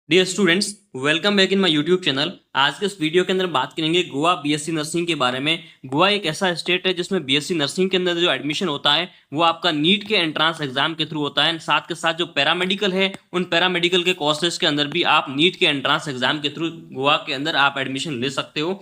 Dear students, welcome back in my YouTube channel. आज के इस वीडियो के अंदर बात करेंगे गोवा बीएससी नर्सिंग के बारे में। गोवा एक ऐसा स्टेट है जिसमें बीएससी नर्सिंग के अंदर जो एडमिशन होता है वो आपका नीट के एंट्रांस एग्जाम के थ्रू होता है। साथ के साथ जो पैरामेडिकल है उन पैरामेडिकल के कोर्सेज के अंदर भी आप नीट के एंट्रांस एग्जाम के थ्रू गोवा के अंदर आप एडमिशन ले सकते हो।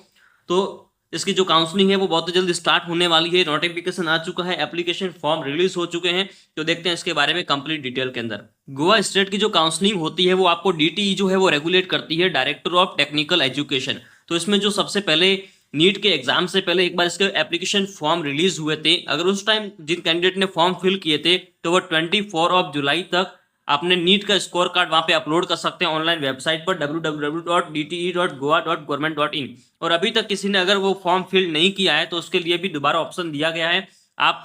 तो इसकी जो काउंसलिंग है वो बहुत जल्द स्टार्ट होने वाली है। नोटिफिकेशन आ चुका है, एप्लीकेशन फॉर्म रिलीज हो चुके हैं। तो देखते हैं इसके बारे में कंप्लीट डिटेल के अंदर। गोवा स्टेट की जो काउंसलिंग होती है वो आपको डीटीई जो है वो रेगुलेट करती है, डायरेक्टर ऑफ टेक्निकल एजुकेशन। तो इसमें जो सबसे पहले नीट के एग्जाम से पहले एक बार इसके एप्लीकेशन फॉर्म रिलीज हुए थे। अगर उस टाइम जिन कैंडिडेट ने फॉर्म फिल किए थे तो वो 24 जुलाई तक अपने नीट का स्कोर कार्ड वहां पे अपलोड कर सकते हैं ऑनलाइन वेबसाइट पर www.dte.goa.government.in। और अभी तक किसी ने अगर वो फॉर्म फिल नहीं किया है तो उसके लिए भी दोबारा ऑप्शन दिया गया है। आप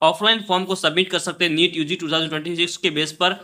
ऑफलाइन फॉर्म को सबमिट कर सकते हैं। नीट यूजी 2026 के बेस पर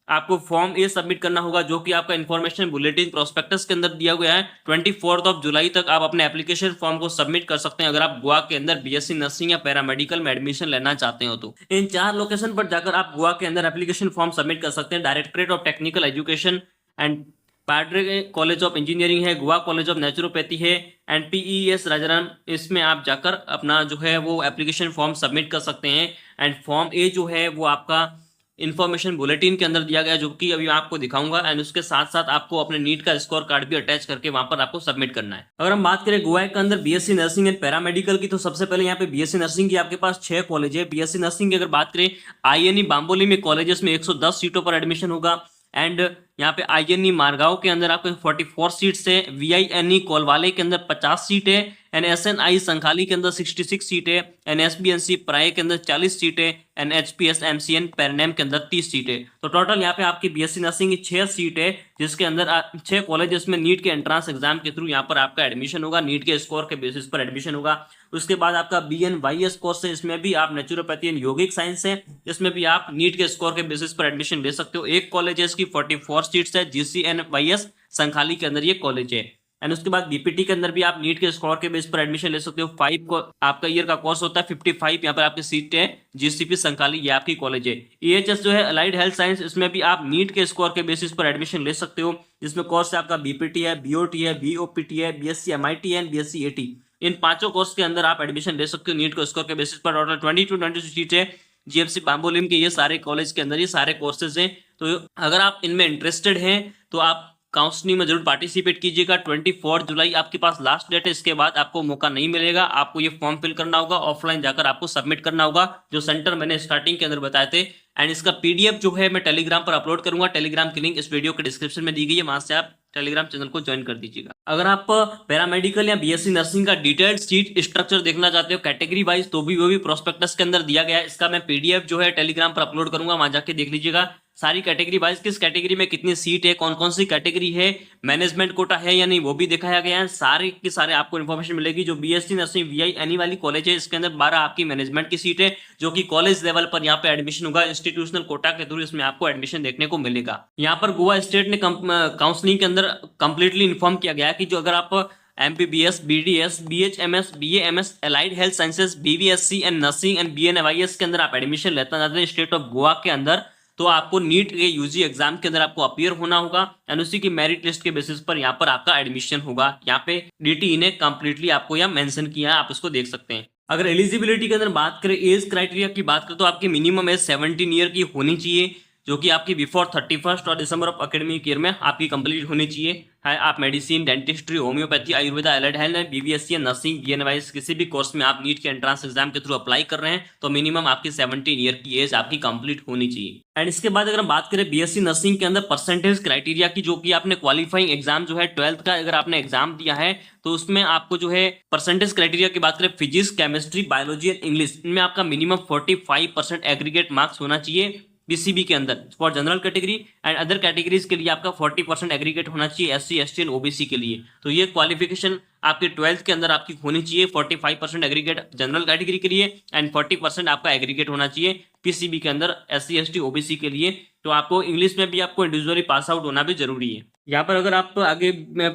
आपको फॉर्म ए सबमिट करना होगा जो कि आपका इन्फॉर्मेशन बुलेटिन प्रोस्पेक्टस के अंदर दिया गया है। 24 जुलाई तक आप अपने एप्लीकेशन फॉर्म को सबमिट कर सकते हैं अगर आप गोवा के अंदर बीएससी नर्सिंग या पैरामेडिकल में एडमिशन लेना चाहते हो। तो इन 4 लोकेशन पर जाकर आप गोवा के अंदर एप्लीकेशन फॉर्म सबमिट कर सकते हैं। Directorate of Technical Education and Padre College of Engineering है, गोवा कॉलेज ऑफ नेचुरोपैथी है एंड पीईएस राजाराम। इसमें आप जाकर अपना जो है वो एप्लीकेशन फॉर्म सबमिट कर सकते हैं। एंड फॉर्म ए जो है वो आपका इन्फॉर्मेशन बुलेटिन के अंदर दिया गया जो कि अभी मैं आपको दिखाऊंगा। एंड उसके साथ साथ आपको अपने नीट का स्कोर कार्ड भी अटैच करके वहां पर आपको सबमिट करना है। अगर हम बात करें गोवा के अंदर बीएससी नर्सिंग एंड पैरामेडिकल की, तो सबसे पहले यहाँ पे बीएससी नर्सिंग की आपके पास 6 कॉलेज है। बीएससी नर्सिंग की अगर बात करें आईएनई बाम्बोली में कॉलेजेस में 110 सीटों पर एडमिशन होगा। एंड यहाँ पे आईएनई मारगांव के अंदर आपको 44 सीट्स है। वीआईएनई कोलवाले के अंदर 50 सीट है। एनएसएनआई संखाली के अंदर 66 सीट है। एनएसबीएनसी प्राय के अंदर 40 सीट है। एनएचपीएस एमसीएन पेरनेम के अंदर 30 सीट है। तो टोटल यहाँ पे आपकी बीएससी नर्सिंग की 6 सीट है जिसके अंदर 6 कॉलेजेस में नीट के एंट्रांस एग्जाम के थ्रू यहाँ पर आपका एडमिशन होगा। नीट के स्कोर के बेसिस पर एडमिशन होगा। उसके बाद आपका बीएनवाईएस कोर्स है, इसमें भी आप नेचुरोपैथी एंड योगिक साइंस है, इसमें भी आप नीट के स्कोर के बेसिस पर एडमिशन ले सकते हो। एक कॉलेज है इसकी 44 सीट्स है, जीसीएनवाईएस संखाली के अंदर ये कॉलेज है। एंड उसके बाद बीपीटी के अंदर भी आप नीट के स्कोर के बेस पर एडमिशन ले सकते हो। 5 को आपका ईयर का कोर्स होता है, 55 यहाँ पर आपकी सीट है। जीसीपी संखाली ये आपकी कॉलेज है। ईएचएस जो है अलाइड हेल्थ साइंस, इसमें भी आप नीट के स्कोर के बेसिस पर एडमिशन ले सकते हो। जिसमें कोर्स है आपका बीपीटी है, बीओटी है, बीओपीटी है, BSc MIT and BSc eighty. In 5 course के अंदर आप एडमिशन ले सकते हो नीट के स्कोर के बेसिस पर। टोटल 22 सीट है जीएफसी बाम्बोलिम के ये सारे कॉलेज के अंदर ये सारे कोर्सेज हैं। तो अगर आप इनमें इंटरेस्टेड हैं तो आप काउंसलिंग में जरूर पार्टिसिपेट कीजिएगा। 24 जुलाई आपके पास लास्ट डेट है, इसके बाद आपको मौका नहीं मिलेगा। आपको ये फॉर्म फिल करना होगा, ऑफलाइन जाकर आपको सबमिट करना होगा जो सेंटर मैंने स्टार्टिंग के अंदर बताए थे। एंड इसका पीडीएफ जो है मैं टेलीग्राम पर अपलोड करूंगा। टेलीग्राम की लिंक इस वीडियो के डिस्क्रिप्शन में दी गई है, वहां से आप टेलीग्राम चैनल को ज्वाइन कर दीजिएगा। अगर आप पैरामेडिकल या बीएससी नर्सिंग का डिटेल्ड सीट स्ट्रक्चर देखना चाहते हो कैटेगरी वाइज, तो भी वो भी प्रोस्पेक्टस के अंदर दिया गया है। इसका मैं पीडीएफ जो है टेलीग्राम पर अपलोड करूंगा, वहां जाके देख लीजिएगा। सारी कैटेगरी वाइज किस कैटेगरी में कितनी सीट है, कौन कौन सी कैटेगरी है, मैनेजमेंट कोटा है या नहीं, वो भी दिखाया गया है। सारे के सारे आपको इन्फॉर्मेशन मिलेगी। जो बीएससी नर्सिंग वीआईएनई वाली कॉलेज है इसके अंदर 12 आपकी मैनेजमेंट की सीट है जो कि कॉलेज लेवल पर यहाँ पे एडमिशन होगा। इंस्टीट्यूशनल कोटा के थ्रू इसमें आपको एडमिशन देखने को मिलेगा। यहाँ पर गोवा स्टेट ने काउंसलिंग के अंदर कंप्लीटली इन्फॉर्म किया गया है कि जो अगर आप MBBS, BDS, BHMS, BAMS, allied health sciences, BVSc and nursing and BNYS के अंदर आप एडमिशन लेना चाहते हैं स्टेट ऑफ गोवा के अंदर, तो आपको नीट के यूजी एग्जाम के अंदर आपको अपीयर होना होगा। एंड उसी की मेरिट लिस्ट के बेसिस पर यहाँ पर आपका एडमिशन होगा। यहाँ पे डीटीई ने कंप्लीटली आपको यहाँ मेंशन किया है, आप इसको देख सकते हैं। अगर एलिजिबिलिटी के अंदर बात करें, एज क्राइटेरिया की बात करें, तो आपकी मिनिमम एज 17 ईयर की होनी चाहिए जो कि आपकी बिफोर 31 और दिसंबर ऑफ एकेडमिक ईयर में आपकी कंप्लीट होनी चाहिए। है आप medicine, dentistry, homoeopathy, Ayurveda, allied health, BBSc, nursing, BNYS किसी भी कोर्स में आप नीट के एंट्रांस एग्जाम के थ्रू अप्लाई कर रहे हैं तो मिनिमम आपकी 17 ईयर की एज आपकी कंप्लीट होनी चाहिए। एंड इसके बाद अगर हम बात करें बीएससी नर्सिंग के अंदर परसेंटेज क्राइटेरिया की, जो कि आपने क्वालिफाइंग एग्जाम जो है 12th का अगर आपने एग्जाम दिया है तो उसमें आपको जो है परसेंटेज क्राइटेरिया की बात करें, physics, chemistry, biology and English, इनमें आपका मिनिमम 45% एग्रीगेट मार्क्स होना चाहिए पीसीबी के अंदर for general category. And other categories के लिए आपका 40% एग्रीगेट होना चाहिए एससी, एसटी एंड ओबीसी के लिए। तो ये क्वालिफिकेशन आपके 12th के अंदर आपकी होनी चाहिए। 45% एग्रीगेट जनरल कैटेगरी के लिए एंड 40% आपका एग्रीगेट होना चाहिए पीसीबी के अंदर एससी, एसटी, ओबीसी के लिए। तो आपको इंग्लिश में भी आपको इंडिविजुअली पास आउट होना भी जरूरी है। यहाँ पर अगर आप आगे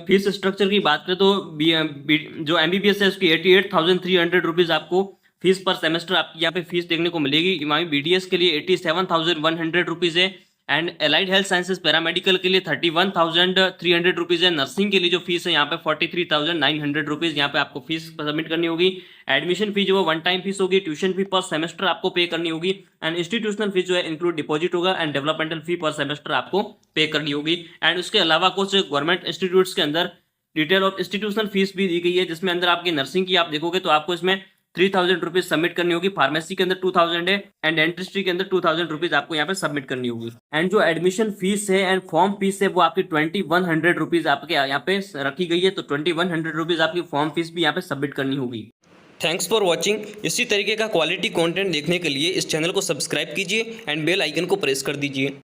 फीस स्ट्रक्चर की बात करें तो जो एमबीबीएस है उसकी 88,300 रुपीज आपको फीस पर सेमेस्टर आपकी यहाँ पे फीस देखने को मिलेगी। इमामी बीडीएस के लिए 87,100 रुपीज है। And allied health sciences paramedical के लिए 31,300 रुपीज़ है। नर्सिंग के लिए जो फीस है यहाँ पे 43,900 रुपीज़ यहाँ पे आपको फीस सबमिट करनी होगी। एडमिशन फी जो है वन टाइम फीस होगी। ट्यूशन फी पर सेमेस्टर आपको पे करनी होगी एंड इंस्टीट्यूशनल फीस जो है इंक्लूड डिपॉजिट होगा एंड डेवलपमेंटल फी पर सेमेस्टर आपको पे करनी होगी। एंड उसके अलावा कुछ गवर्नमेंट इंस्टीट्यूट्स के अंदर डिटेल ऑफ इंस्टीट्यूशनल फीस भी दी गई है, जिसमें अंदर आपकी नर्सिंग की आप देखोगे तो आपको इसमें 3,000 रुपीज सबमिट करनी होगी। फार्मेसी के अंदर 2,000 है एंड डेंटिस्ट्री के अंदर 2,000 रुपीज आपको यहाँ पे सबमिट करनी होगी। एंड जो एडमिशन फीस है एंड फॉर्म फीस है वो आपकी 2,100 रुपीज आपके यहाँ पे रखी गई है। तो 2,100 रुपीज आपकी फॉर्म फीस भी यहाँ पे सबमिट करनी होगी। Thanks for watching. इसी तरीके का क्वालिटी कंटेंट देखने के लिए इस चैनल को सब्सक्राइब कीजिए एंड बेल आइकन को प्रेस कर दीजिए।